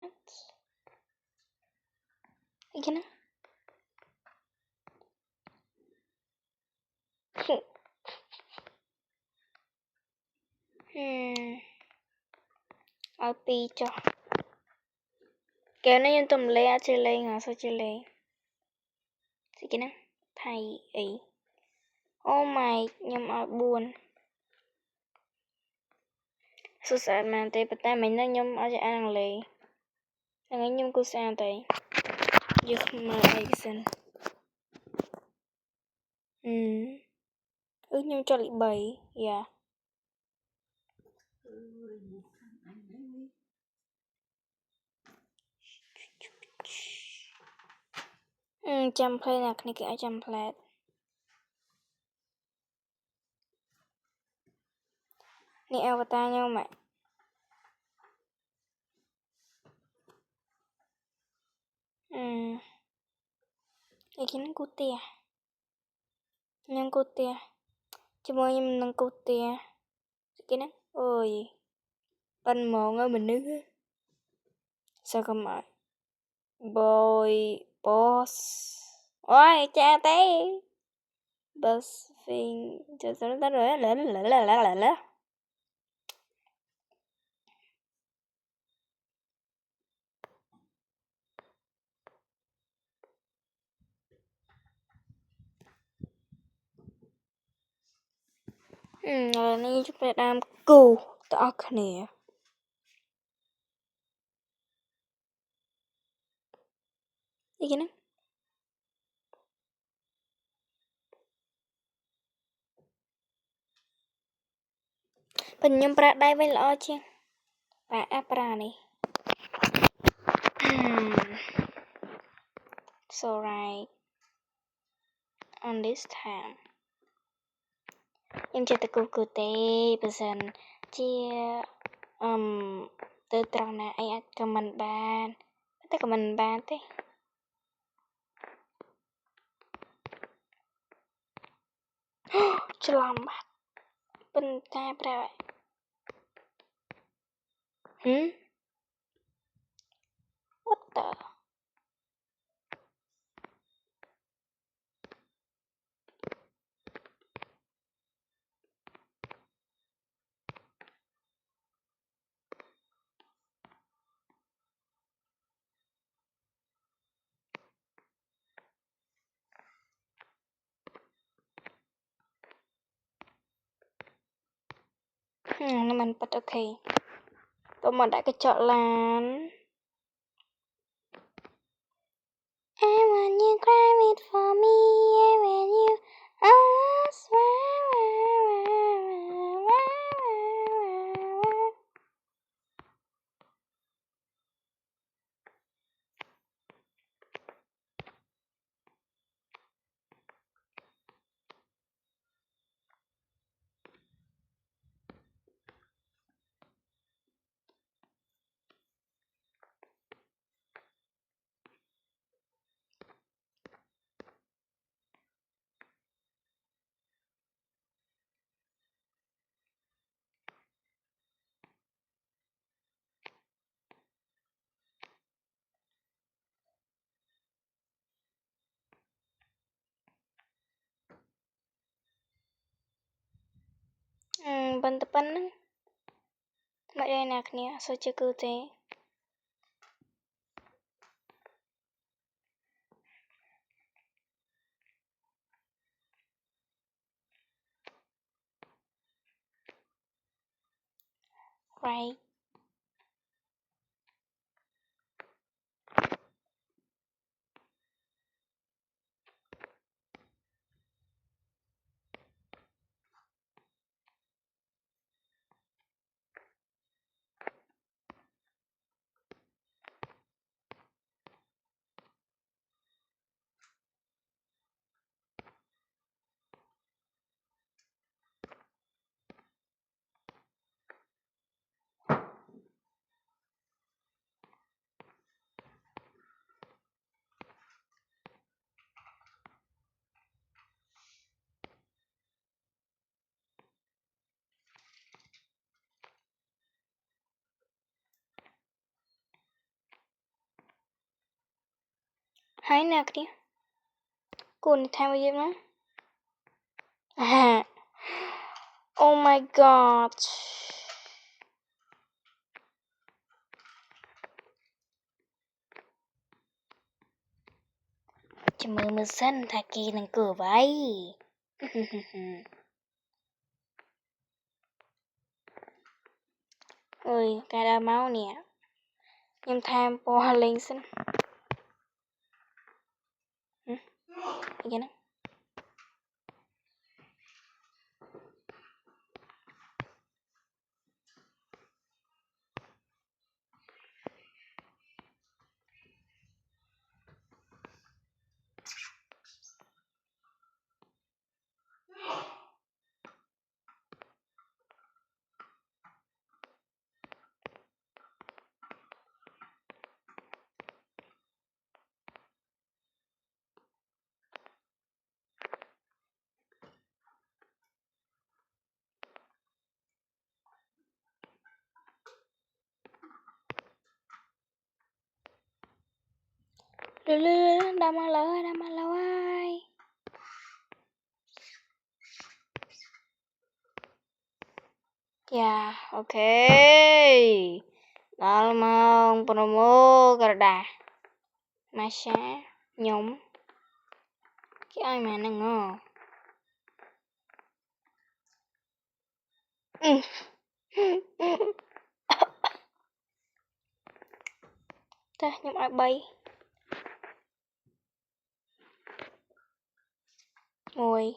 Cái nó ở pi cho kéo nó nhân tùm lê chơi lên à sao chơi lên gì cái nó thầy ý oh my nhưng mà buồn số sợ mà tê bật tay mình nó nhâm ở chạy ăn lì thằng ấy nhâm cô sang tê giấc mơ ai xin nhâm cho lị bầy dạ chăm play nè cái này chăm play nè avatar nhau mày cái nó cô tia nhâm cô tia cho mọi nhâm nâng cô tia cái nó ôi bên mòn ở mình nước sao không mày boy boss ôi cha té boss phim cho nó rồi lỡ rồi này chúng ta đang cù tao nè gì cái nó bên nhom pra đai với lo chứ pra pra này so right on this time em chơi ta cù tê person chia từ trong này ai comment ban ta comment ban thế Celam bentar berapa what the nó mình bắt ok tụi mình đã cái chọn là I want you cry it for me I want you almost bên depan mak dia enaknya so cukup teh right Hai nè kia. Cô này thay bao nhiêu má? À. Oh my god. Cuma sân thà kỳ nang cửa vậy. Ơi, cái đá máu nè. Nhưng tham po lên xin. Cái này. Đâm mà lâu ai. Ya, oke. Dalmong promo garda. Masya, nhóm. Cái ai mà nó ngờ. Ta, nhóm ai bay. Ngồi.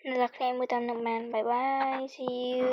Là khen 15 năm man. Bye bye. See you.